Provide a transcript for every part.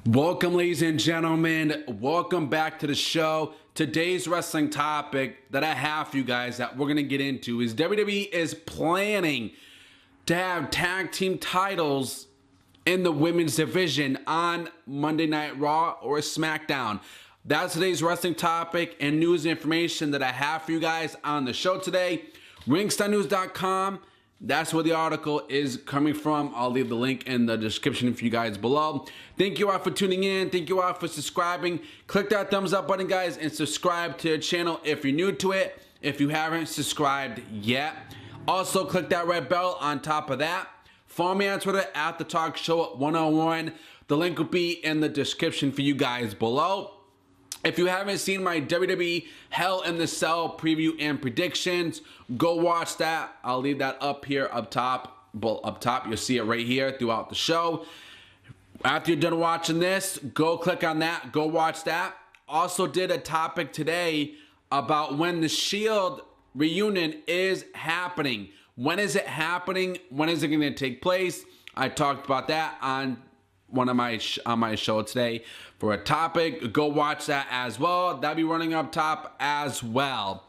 Welcome, ladies and gentlemen. Welcome back to the show. Today's wrestling topic that I have for you guys that we're going to get into is WWE is planning to have tag team titles in the women's division on Monday Night Raw or SmackDown. That's today's wrestling topic and news and information that I have for you guys on the show today. Ringstarnews.com. That's where the article is coming from. I'll leave the link in the description for you guys below. Thank you all for tuning in. Thank you all for subscribing. Click that thumbs up button, guys, and subscribe to the channel if you're new to it, if you haven't subscribed yet. Also, click that red bell on top of that. Follow me on Twitter at The Talk Show 101. The link will be in the description for you guys below. If you haven't seen my WWE Hell in the Cell preview and predictions, go watch that. I'll leave that up here up top. Well, up top, you'll see it right here throughout the show. After you're done watching this, go click on that. Go watch that. Also did a topic today about when the Shield reunion is happening. When is it happening? When is it going to take place? I talked about that on my show today for a topic. Go watch that as well. That'll be running up top as well.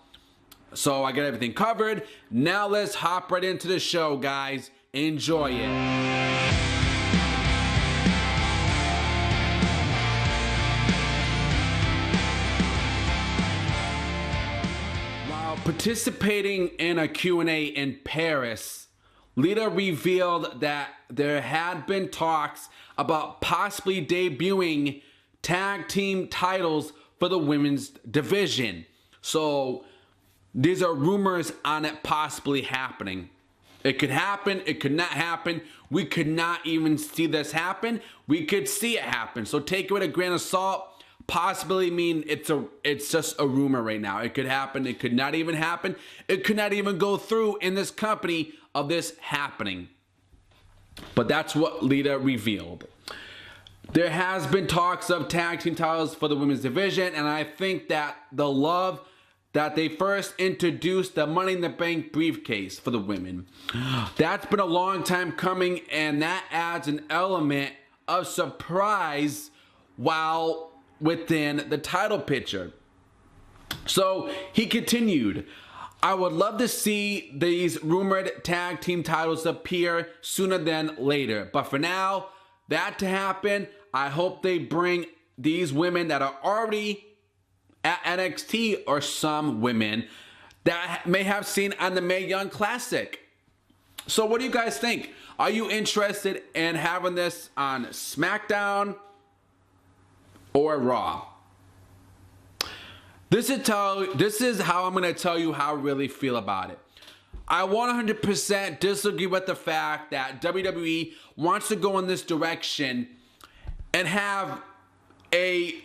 So I got everything covered. Now let's hop right into the show, guys. Enjoy it. While participating in a Q&A in Paris, Lita revealed that there had been talks about possibly debuting tag team titles for the women's division. So these are rumors on it possibly happening. It could happen, it could not happen. We could not even see this happen. We could see it happen. So take it with a grain of salt. Possibly mean it's just a rumor right now. It could happen, it could not even happen. It could not even go through in this company of this happening. But that's what Lita revealed. There has been talks of tag team titles for the women's division, and I think that the love that they first introduced the Money in the Bank briefcase for the women, that's been a long time coming, and that adds an element of surprise while within the title picture. So he continued, I would love to see these rumored tag team titles appear sooner than later. But for now, that to happen, I hope they bring these women that are already at NXT or some women that may have seen on the Mae Young Classic. So what do you guys think? Are you interested in having this on SmackDown or Raw? This is how I'm going to tell you how I really feel about it. I 100% disagree with the fact that WWE wants to go in this direction and have a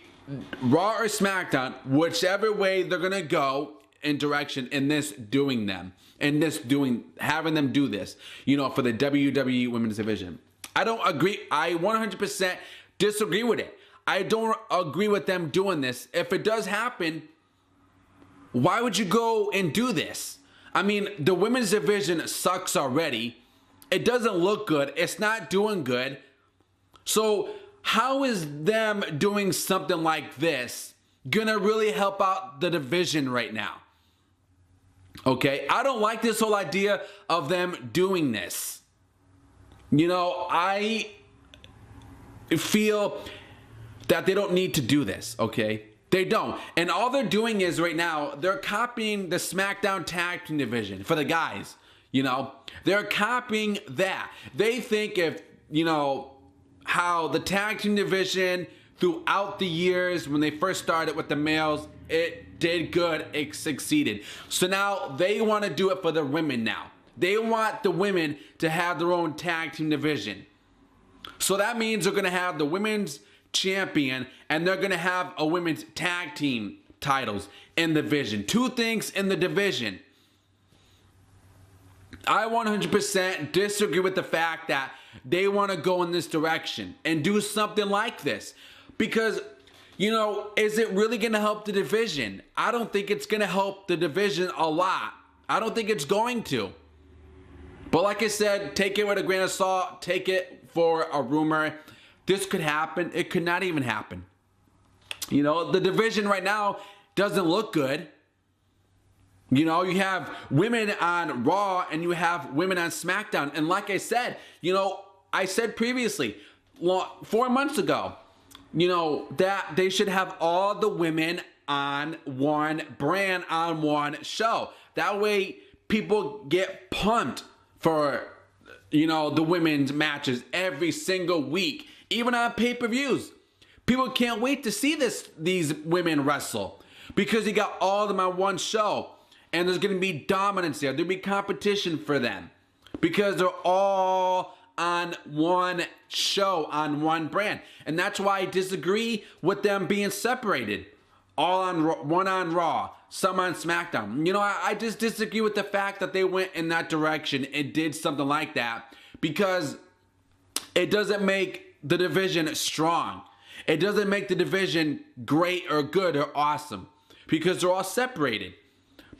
Raw or SmackDown, whichever way they're going to go in direction in this doing them, having them do this, for the WWE Women's Division. I don't agree. I 100% disagree with it. I don't agree with them doing this. If it does happen, why would you go and do this? I mean, the women's division sucks already. It doesn't look good. It's not doing good. So how is them doing something like this gonna really help out the division right now? Okay, I don't like this whole idea of them doing this. I feel that they don't need to do this, okay? They don't. And all they're doing is right now, they're copying the SmackDown Tag Team Division for the guys, They're copying that. They think if, how the Tag Team Division throughout the years when they first started with the males, it did good, it succeeded. So now they want to do it for the women now. They want the women to have their own Tag Team Division. So that means they're going to have the women's champion and they're going to have a women's tag team titles in the division. Two things in the division. I 100% disagree with the fact that they want to go in this direction and do something like this because, is it really going to help the division? I don't think it's going to help the division a lot. I don't think it's going to. But like I said, take it with a grain of salt. Take it for a rumor. this could happen. It could not even happen. You know, the division right now doesn't look good. You know, you have women on Raw and you have women on SmackDown. And like I said, you know, I said previously, 4 months ago, you know, that they should have all the women on one brand, on one show. That way people get pumped for, you know, the women's matches every single week, even on pay-per-views. People can't wait to see these women wrestle because you got all of them on one show, and there's going to be dominance there. There'll be competition for them because they're all on one show, on one brand. And that's why I disagree with them being separated. All on one on Raw, some on SmackDown. You know, I just disagree with the fact that they went in that direction and did something like that because it doesn't make the division strong. It doesn't make the division great or good or awesome because they're all separated.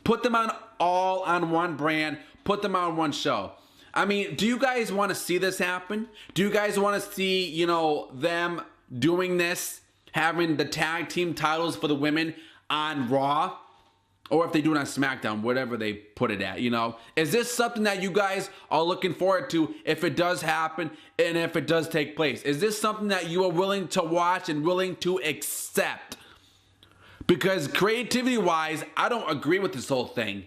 Put them all on one brand. Put them on one show. I mean, do you guys want to see this happen? Do you guys want to see, you know, them doing this, having the tag team titles for the women on Raw? Or if they do it on SmackDown, whatever they put it at, you know? Is this something that you guys are looking forward to if it does happen and if it does take place? Is this something that you are willing to watch and willing to accept? Because creativity-wise, I don't agree with this whole thing.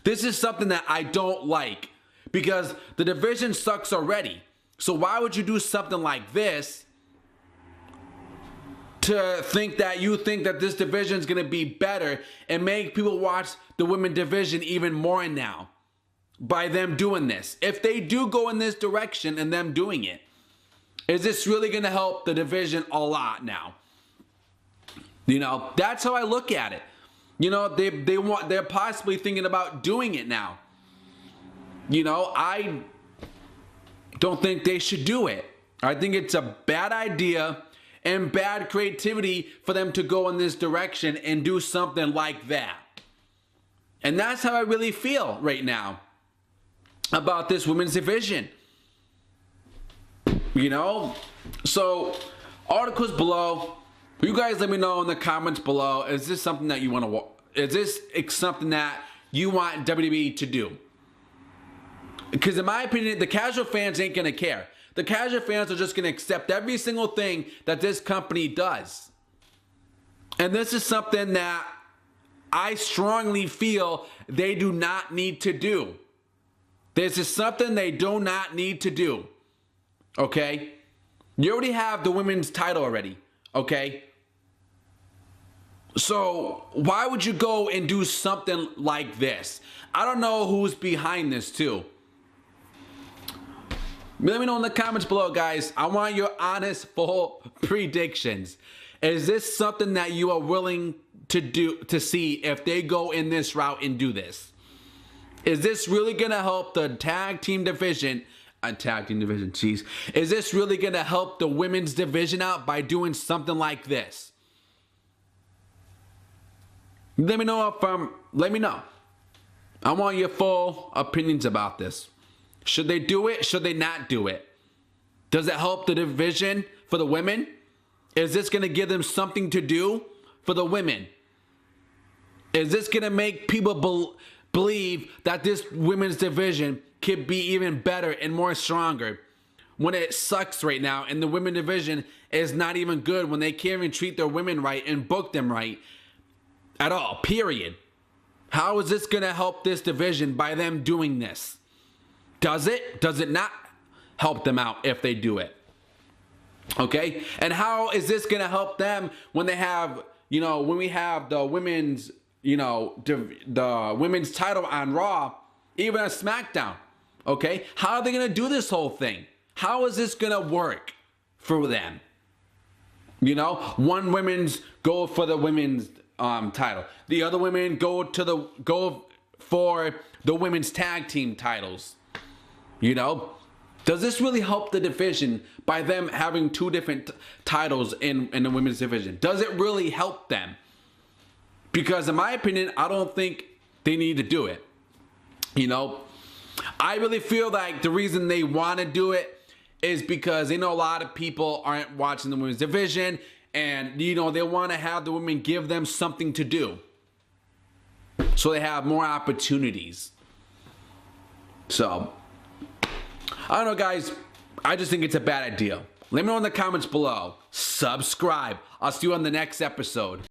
This is something that I don't like because the division sucks already. So why would you do something like this to think that this division is going to be better and make people watch the women's division even more now by them doing this? If they do go in this direction and them doing it, is this really going to help the division a lot now? You know, that's how I look at it. You know, they're possibly thinking about doing it now. You know, I don't think they should do it. I think it's a bad idea and bad creativity for them to go in this direction and do something like that. And that's how I really feel right now about this women's division. You know? So, articles below. You guys let me know in the comments below. Is this something that you want to watch? Is this something that you want WWE to do? Because in my opinion, the casual fans ain't going to care. The casual fans are just going to accept every single thing that this company does. And this is something that I strongly feel they do not need to do. This is something they do not need to do. Okay? You already have the women's title already. Okay? So why would you go and do something like this? I don't know who's behind this too. Let me know in the comments below, guys. I want your honest, full predictions. Is this something that you are willing to do, to see if they go in this route and do this? Is this really going to help the tag team division? Jeez. Is this really going to help the women's division out by doing something like this? Let me know let me know. I want your full opinions about this. Should they do it? Should they not do it? Does it help the division for the women? Is this going to give them something to do for the women? Is this going to make people believe that this women's division could be even better and more stronger when it sucks right now and the women's division is not even good, when they can't even treat their women right and book them right at all, period? How is this going to help this division by them doing this? Does it? Does it not help them out if they do it? Okay? And how is this going to help them when they have, you know, when we have the women's, you know, the women's title on Raw, even on SmackDown? Okay? How are they going to do this whole thing? How is this going to work for them? You know, one women's go for the women's title. The other women go for the women's tag team titles. You know, does this really help the division by them having two different titles in the women's division? Does it really help them? Because in my opinion, I don't think they need to do it. You know, I really feel like the reason they want to do it is because they know a lot of people aren't watching the women's division, and they want to have the women give them something to do, so they have more opportunities. So I don't know, guys. I just think it's a bad idea. Let me know in the comments below. Subscribe. I'll see you on the next episode.